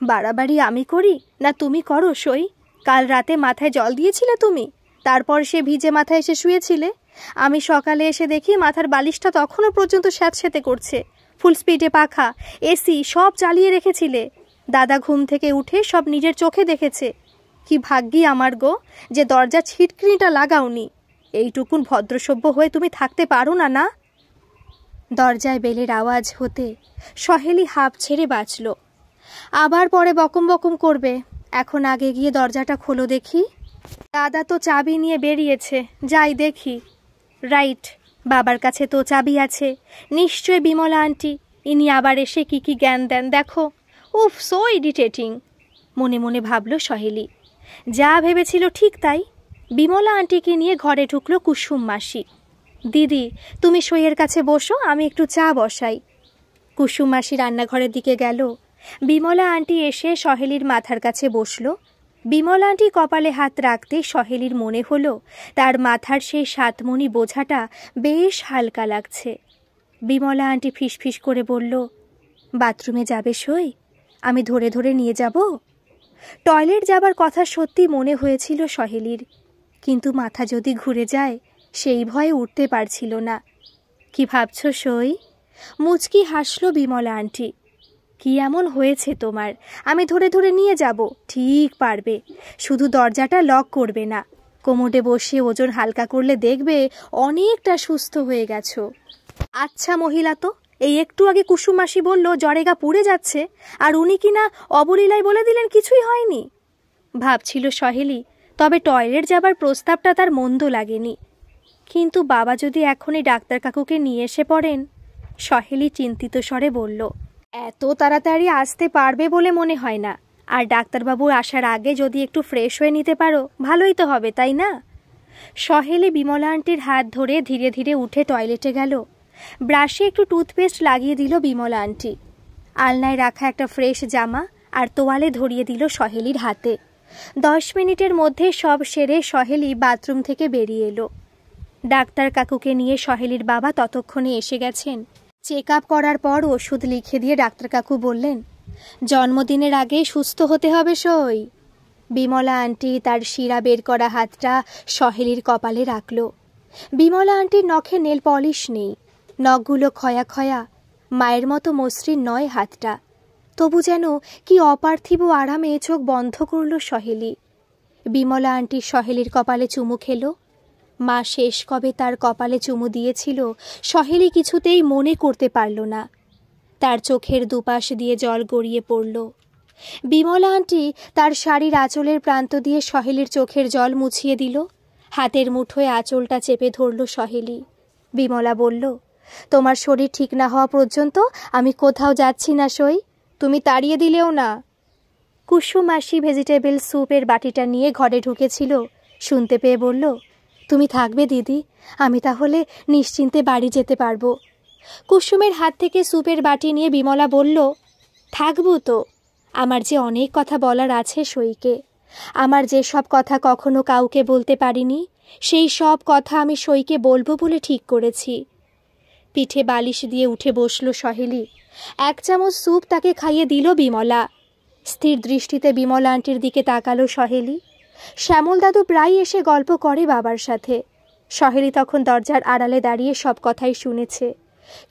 বাড়াবাড়ি আমি করি না তুমি করো সই? কাল রাতে মাথায় জল দিয়েছিলে তুমি, তারপর সে ভিজে মাথায় এসে শুয়েছিলে। আমি সকালে এসে দেখি মাথার বালিশটা তখনও পর্যন্ত স্যাঁতস্যাঁতে করছে। ফুল স্পিডে পাখা, এসি সব চালিয়ে রেখেছিলে। দাদা ঘুম থেকে উঠে সব নিজের চোখে দেখেছে। কি ভাগ্যি আমার গো যে দরজা ছিটকিনিটা লাগাওনি। এইটুকুন ভদ্রসভ্য হয়ে তুমি থাকতে পারো না? না। দরজায় বেলের আওয়াজ হতে সহেলি হাঁপ ছেড়ে বাঁচল। আবার পরে বকম বকম করবে, এখন আগে গিয়ে দরজাটা খোলো দেখি। দাদা তো চাবি নিয়ে বেরিয়েছে, যাই দেখি। রাইট, বাবার কাছে তো চাবি আছে, নিশ্চয় বিমলা আন্টি। ইনি আবার এসে কি কি জ্ঞান দেন দেখো। উফ, সো ইরিটেটিং। মনে মনে ভাবল সহেলি। যা ভেবেছিল ঠিক তাই। বিমলা আন্টিকে নিয়ে ঘরে ঢুকলো কুসুম মাসি। দিদি, তুমি সইয়ের কাছে বসো, আমি একটু চা বসাই। কুসুম মাসি রান্নাঘরের দিকে গেল। বিমলা আন্টি এসে সহেলির মাথার কাছে বসল। বিমলা আন্টি কপালে হাত রাখতেই সহেলির মনে হলো তার মাথার সেই সাতমণি বোঝাটা বেশ হালকা লাগছে। বিমলা আন্টি ফিসফিস করে বলল, বাথরুমে যাবে সই? আমি ধরে ধরে নিয়ে যাব? টয়লেট যাবার কথা সত্যি মনে হয়েছিল সহেলির, কিন্তু মাথা যদি ঘুরে যায় সেই ভয়ে উঠতে পারছিল না। কি ভাবছ সই? মুচকি হাসল বিমলা আন্টি। কি এমন হয়েছে তোমার? আমি ধরে ধরে নিয়ে যাব, ঠিক পারবে। শুধু দরজাটা লক করবে না। কোমোডে বসে ওজন হালকা করলে দেখবে অনেকটা সুস্থ হয়ে গেছো। আচ্ছা মহিলা তো, এই একটু আগে কুসুম মাসি বলল জ্বরে গা পুড়ে যাচ্ছে, আর উনি কিনা অবলীলায় বলে দিলেন কিছুই হয়নি। ভাবছিল সহেলি, তবে টয়লেট যাবার প্রস্তাবটা তার মন্দ লাগেনি। কিন্তু বাবা যদি এখনই ডাক্তার কাকুকে নিয়ে এসে পড়েন। সহেলি চিন্তিত স্বরে বলল, এত তাড়াতাড়ি আসতে পারবে বলে মনে হয় না। আর ডাক্তারবাবুর আসার আগে যদি একটু ফ্রেশ হয়ে নিতে পারো ভালোই তো হবে, তাই না? সহেলি বিমলা আন্টির হাত ধরে ধীরে ধীরে উঠে টয়লেটে গেল। ব্রাশে একটু টুথপেস্ট লাগিয়ে দিল বিমলা আন্টি। আলনায় রাখা একটা ফ্রেশ জামা আর তোয়ালে ধরিয়ে দিল সহেলির হাতে। 10 মিনিটের মধ্যে সব সেরে সহেলি বাথরুম থেকে বেরিয়ে এলো। ডাক্তার কাকুকে নিয়ে সহেলির বাবা ততক্ষণে এসে গেছেন। চেক আপ করার পর ওষুধ লিখে দিয়ে ডাক্তার কাকু বললেন, জন্মদিনের আগে সুস্থ হতে হবে সই। বিমলা আন্টি তার শিরা বের করা হাতটা সহেলির কপালে রাখল। বিমলা আন্টির নখে নেল পলিশ নেই, নখগুলো খয়া খয়া, মায়ের মতো মসৃণ নয় হাতটা। তবু যেন কি অপার্থিব আরামে চোখ বন্ধ করল সহেলি। বিমলা আন্টি সহেলির কপালে চুমু খেল। মা শেষ কবে তার কপালে চুমু দিয়েছিল সহেলি কিছুতেই মনে করতে পারল না। তার চোখের দুপাশ দিয়ে জল গড়িয়ে পড়ল। বিমলা আন্টি তার শাড়ির আঁচলের প্রান্ত দিয়ে সহেলির চোখের জল মুছিয়ে দিল। হাতের মুঠোয় আঁচলটা চেপে ধরল সহেলি। বিমলা বলল, তোমার শরীর ঠিক না হওয়া পর্যন্ত আমি কোথাও যাচ্ছি না সই, তুমি তাড়িয়ে দিলেও না। কুসুম মাসি ভেজিটেবল স্যুপের বাটিটা নিয়ে ঘরে ঢুকেছিল, শুনতে পেয়ে বলল, তুমি থাকবে দিদি, আমি তাহলে নিশ্চিন্তে বাড়ি যেতে পারবো। কুসুমের হাত থেকে স্যুপের বাটি নিয়ে বিমলা বলল, থাকবো তো, আমার যে অনেক কথা বলার আছে সইকে। আমার যে সব কথা কখনো কাউকে বলতে পারিনি, সেই সব কথা আমি সইকে বলবো বলে ঠিক করেছি। পিঠে বালিশ দিয়ে উঠে বসল সহেলি। 1 চামচ স্যুপ তাকে খাইয়ে দিল বিমলা। স্থির দৃষ্টিতে বিমলা আন্টির দিকে তাকালো সহেলি। শ্যামল দাদু প্রায় এসে গল্প করে বাবার সাথে। সহেলি তখন দরজার আড়ালে দাঁড়িয়ে সব কথাই শুনেছে,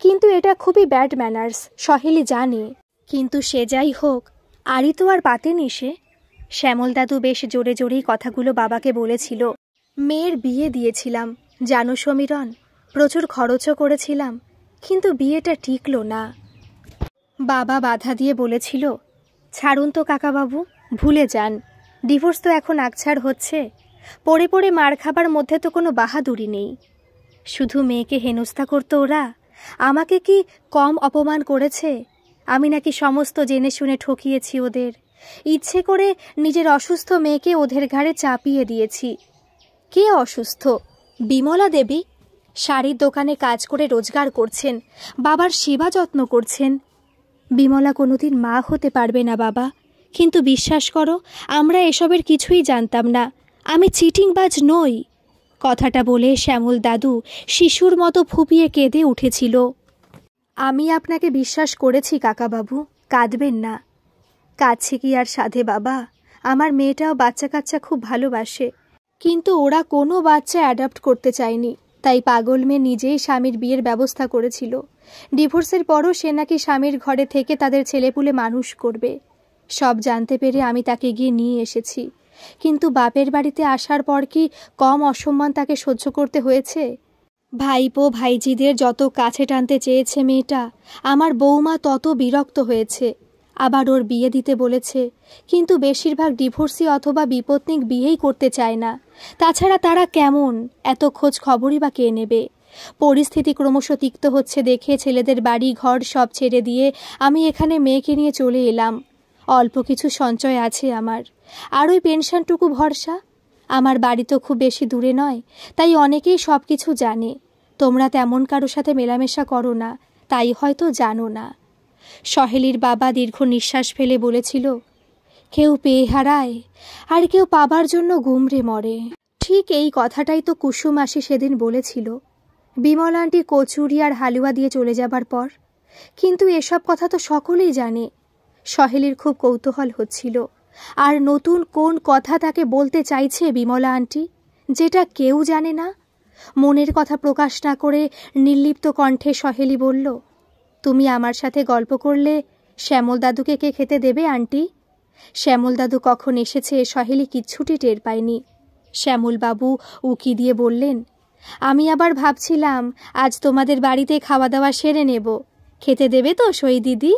কিন্তু এটা খুবই ব্যাড ম্যানার্স, সহেলি জানে। কিন্তু সে যাই হোক, আরই তো আর পাতেনি সে। শ্যামল দাদু বেশ জোরে জোরেই কথাগুলো বাবাকে বলেছিল। মেয়ের বিয়ে দিয়েছিলাম জানো সমীরণ, প্রচুর খরচও করেছিলাম, কিন্তু বিয়েটা টিকল না। বাবা বাধা দিয়ে বলেছিল, ছাড়ুন তো কাকাবাবু, ভুলে যান, ডিভোর্স তো এখন আকছাড় হচ্ছে, পড়ে পড়ে মার খাবার মধ্যে তো কোনো বাহাদুরি নেই। শুধু মেয়েকে হেনস্থা করতো ওরা, আমাকে কি কম অপমান করেছে? আমি নাকি সমস্ত জেনে শুনে ঠকিয়েছি ওদের, ইচ্ছে করে নিজের অসুস্থ মেয়েকে ওদের ঘাড়ে চাপিয়ে দিয়েছি। কে অসুস্থ? বিমলা দেবী শাড়ির দোকানে কাজ করে রোজগার করছেন, বাবার সেবা যত্ন করছেন। বিমলা কোনোদিন মা হতে পারবে না বাবা, কিন্তু বিশ্বাস করো আমরা এসবের কিছুই জানতাম না, আমি চিটিংবাজ নই। কথাটা বলে শ্যামল দাদু শিশুর মতো ফুপিয়ে কেঁদে উঠেছিল। আমি আপনাকে বিশ্বাস করেছি কাকাবাবু, কাঁদবেন না। কাছে কি আর সাধে বাবা, আমার মেয়েটাও বাচ্চা কাচ্চা খুব ভালোবাসে, কিন্তু ওরা কোনো বাচ্চা অ্যাডাপ্ট করতে চায়নি, তাই পাগল মেয়ে নিজেই স্বামীর বিয়ের ব্যবস্থা করেছিল। ডিভোর্সের পরও সে নাকি স্বামীর ঘরে থেকে তাদের ছেলেপুলে মানুষ করবে। সব জানতে পেরে আমি তাকে গিয়ে নিয়ে এসেছি, কিন্তু বাপের বাড়িতে আসার পর কি কম অসম্মান তাকে সহ্য করতে হয়েছে? ভাইপো ভাইজিদের যত কাছে টানতে চেয়েছে মেয়েটা, আমার বৌমা তত বিরক্ত হয়েছে। আবার ওর বিয়ে দিতে বলেছে, কিন্তু বেশিরভাগ ডিভোর্সি অথবা বিপত্নিক বিয়েই করতে চায় না। তাছাড়া তারা কেমন, এত খোঁজ খবরই বা কে নেবে? পরিস্থিতি ক্রমশ তিক্ত হচ্ছে দেখে ছেলেদের বাড়ি ঘর সব ছেড়ে দিয়ে আমি এখানে মেয়েকে নিয়ে চলে এলাম। অল্প কিছু সঞ্চয় আছে আমার, আর ওই পেনশনটুকু ভরসা। আমার বাড়ি তো খুব বেশি দূরে নয়, তাই অনেকেই সব কিছু জানে। তোমরা তেমন কারো সাথে মেলামেশা করো না, তাই হয়তো জানো না। সহেলির বাবা দীর্ঘ নিঃশ্বাস ফেলে বলেছিল, কেউ পেয়ে হারায়, আর কেউ পাবার জন্য গুমরে মরে। ঠিক এই কথাটাই তো কুসুম মাসি সেদিন বলেছিল বিমলা আন্টি কচুরি আর হালুয়া দিয়ে চলে যাবার পর। কিন্তু এসব কথা তো সকলেই জানে। সহেলির খুব কৌতূহল হচ্ছিল, আর নতুন কোন কথা তাকে বলতে চাইছে বিমলা আন্টি, যেটা কেউ জানে না। মনের কথা প্রকাশ না করে নির্লিপ্ত কণ্ঠে সহেলি বলল, তুমি আমার সাথে গল্প করলে শ্যামল দাদুকে কে খেতে দেবে আন্টি? শ্যামল দাদু কখন এসেছে সহেলি কিচ্ছুটি টের পায়নি। শ্যামলবাবু উকি দিয়ে বললেন, আমি আবার ভাবছিলাম আজ তোমাদের বাড়িতে খাওয়া দাওয়া সেরে নেব, খেতে দেবে তো সই দিদি?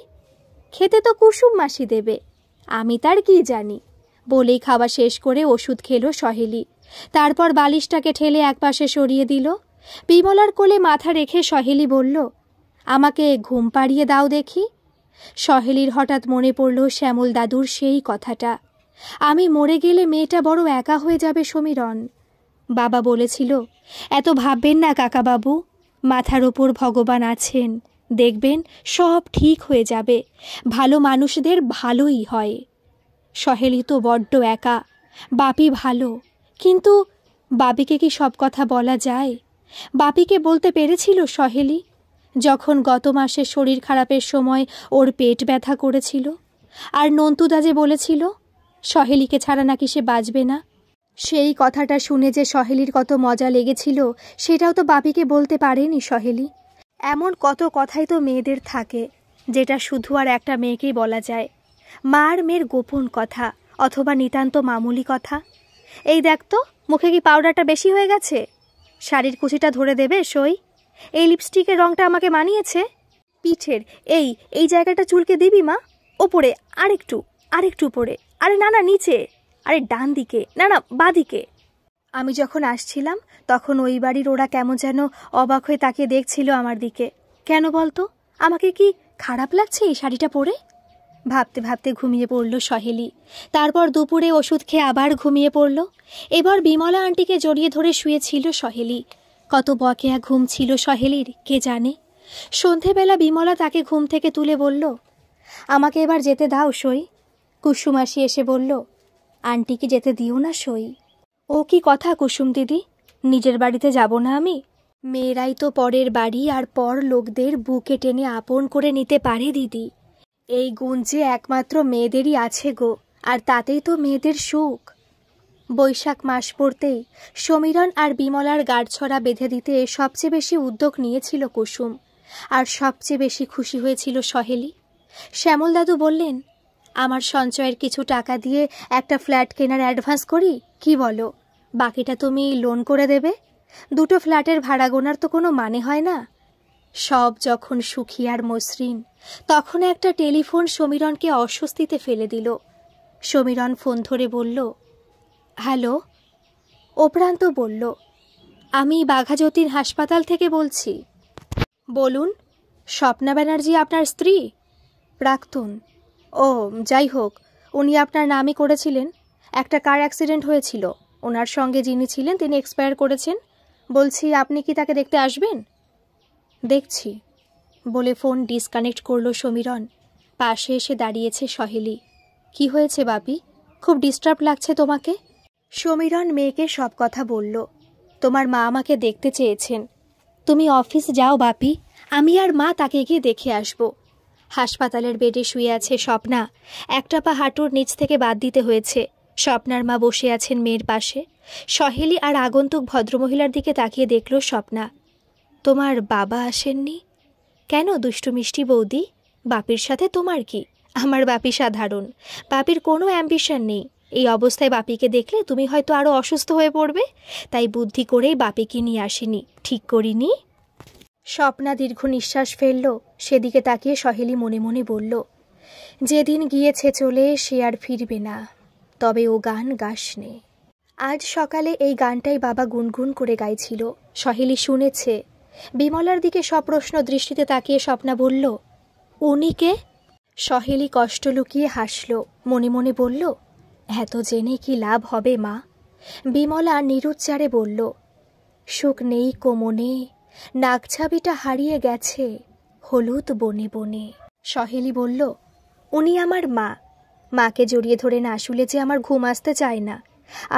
খেতে তো কুসুম মাসি দেবে, আমি তার কি জানি। বলেই খাওয়া শেষ করে ওষুধ খেলো সহেলি। তারপর বালিশটাকে ঠেলে একপাশে সরিয়ে দিল। বিমলার কোলে মাথা রেখে সহেলি বলল, আমাকে ঘুম পাড়িয়ে দাও দেখি। সহেলির হঠাৎ মনে পড়ল শ্যামল দাদুর সেই কথাটা, আমি মরে গেলে মেয়েটা বড় একা হয়ে যাবে সমীরণ। বাবা বলেছিল, এত ভাববেন না কাকাবাবু, মাথার ওপর ভগবান আছেন, দেখবেন সব ঠিক হয়ে যাবে, ভালো মানুষদের ভালোই হয়। সহেলি তো বড্ড একা, বাপি ভালো, কিন্তু বাপিকে কি সব কথা বলা যায়? বাপিকে বলতে পেরেছিল সহেলি, যখন গত মাসে শরীর খারাপের সময় ওর পেট ব্যথা করেছিল? আর নন্তুদা যে বলেছিল সহেলিকে ছাড়া নাকি সে বাঁচবে না, সেই কথাটা শুনে যে সহেলির কত মজা লেগেছিল সেটাও তো বাপিকে বলতে পারেনি সহেলি। এমন কত কথাই তো মেয়েদের থাকে, যেটা শুধু আর একটা মেয়েকেই বলা যায়, মার মেয়ের গোপন কথা অথবা নিতান্ত মামুলি কথা। এই দেখ তো, মুখে কি পাউডারটা বেশি হয়ে গেছে? শাড়ির কুচিটা ধরে দেবে সই? এই লিপস্টিকের রঙটা আমাকে মানিয়েছে? পিঠের এই জায়গাটা চুলকে দিবি মা? ওপরে আরেকটু, আরেকটু উপরে, আরে না না নিচে, আরে ডান দিকে, না না বাঁ দিকে। আমি যখন আসছিলাম তখন ওই বাড়ির ওরা কেমন যেন অবাক হয়ে তাকিয়ে দেখছিল আমার দিকে। কেন বলতো, আমাকে কি খারাপ লাগছে এই শাড়িটা পরে? ভাবতে ভাবতে ঘুমিয়ে পড়ল সহেলি। তারপর দুপুরে ওষুধ খেয়ে আবার ঘুমিয়ে পড়ল। এবার বিমলা আন্টিকে জড়িয়ে ধরে শুয়েছিল সহেলি। কত বকেয়া ঘুম ছিল সহেলির কে জানে। সন্ধেবেলা বিমলা তাকে ঘুম থেকে তুলে বলল, আমাকে এবার যেতে দাও সই। কুসুমাসি এসে বলল, আন্টিকে যেতে দিও না সই। ও কি কথা কুসুম দিদি, নিজের বাড়িতে যাব না আমি? মেয়েরাই তো পরের বাড়ি আর পর লোকদের বুকে টেনে আপন করে নিতে পারে দিদি। এই গুণ যে একমাত্র মেয়েদেরই আছে গো, আর তাতেই তো মেয়েদের সুখ। বৈশাখ মাস পড়তেই সমীরণ আর বিমলার গাঁটছড়া বেঁধে দিতে সবচেয়ে বেশি উদ্যোগ নিয়েছিল কুসুম, আর সবচেয়ে বেশি খুশি হয়েছিল সহেলি। শ্যামল দাদু বললেন, আমার সঞ্চয়ের কিছু টাকা দিয়ে একটা ফ্ল্যাট কেনার অ্যাডভান্স করি, কি বলো? বাকিটা তুমি লোন করে দেবে। দুটো ফ্ল্যাটের ভাড়া গোনার তো কোনো মানে হয় না। সব যখন সুখী আর মসৃণ, তখন একটা টেলিফোন সমীরণকে অস্বস্তিতে ফেলে দিল। সমীরণ ফোন ধরে বলল, হ্যালো। অপ্রান্ত বলল, আমি বাঘাযতীন হাসপাতাল থেকে বলছি। বলুন। স্বপ্না ব্যানার্জি আপনার স্ত্রী? প্রাক্তন। ও যাই হোক, উনি আপনার নামই করেছিলেন। একটা কার অ্যাক্সিডেন্ট হয়েছিল, ওনার সঙ্গে যিনি ছিলেন তিনি এক্সপায়ার করেছেন। বলছি, আপনি কি তাকে দেখতে আসবেন? দেখছি বলে ফোন ডিসকানেক্ট করল সমীরণ। পাশে এসে দাঁড়িয়েছে সহেলি। কি হয়েছে বাপি, খুব ডিস্টার্ব লাগছে তোমাকে? সমীরণ মেয়েকে সব কথা বলল। তোমার মা আমাকে দেখতে চেয়েছেন। তুমি অফিস যাও বাপি, আমি আর মা তাকে গিয়ে দেখে আসব। হাসপাতালের বেডে শুয়ে আছে স্বপ্না। একটা পা হাঁটুর নিচ থেকে বাদ দিতে হয়েছে। স্বপ্নার মা বসে আছেন মেয়ের পাশে। সহেলি আর আগন্তুক ভদ্রমহিলার দিকে তাকিয়ে দেখল স্বপ্না। তোমার বাবা আসেননি কেন দুষ্টু মিষ্টি বৌদি? বাপির সাথে তোমার কি? আমার বাপি সাধারণ, বাপির কোনো অ্যাম্বিশন নেই। এই অবস্থায় বাপিকে দেখলে তুমি হয়তো আরও অসুস্থ হয়ে পড়বে, তাই বুদ্ধি করেই বাপিকে নিয়ে আসেনি। ঠিক করিনি? স্বপ্না দীর্ঘ নিঃশ্বাস ফেলল। সেদিকে তাকিয়ে সহেলি মনে মনে বলল, যেদিন গিয়েছে চলে সে আর ফিরবে না, তবে ও গান গাসনে। আজ সকালে এই গানটাই বাবা গুনগুন করে গাইছিল। সহেলি শুনেছে। বিমলার দিকে সপ্রশ্ন দৃষ্টিতে তাকিয়ে স্বপ্না বলল, উনি কে? সহেলি কষ্ট লুকিয়ে হাসল। মনে মনে বলল, এত জেনে কি লাভ হবে মা? বিমলা নিরুচ্চারে বলল, সুখ নেই কোমনে, নাকছাবিটা হারিয়ে গেছে হলুদ বনে বনে। সহেলি বলল, উনি আমার মা। মাকে জড়িয়ে ধরে না শুলে যে আমার ঘুম আসতে চায় না।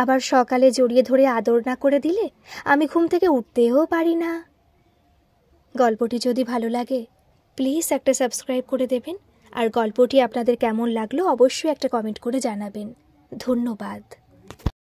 আবার সকালে জড়িয়ে ধরে আদর না করে দিলে আমি ঘুম থেকে উঠতেও পারি না। গল্পটি যদি ভালো লাগে প্লিজ একটা সাবস্ক্রাইব করে দেবেন, আর গল্পটি আপনাদের কেমন লাগলো অবশ্যই একটা কমেন্ট করে জানাবেন। ধন্যবাদ।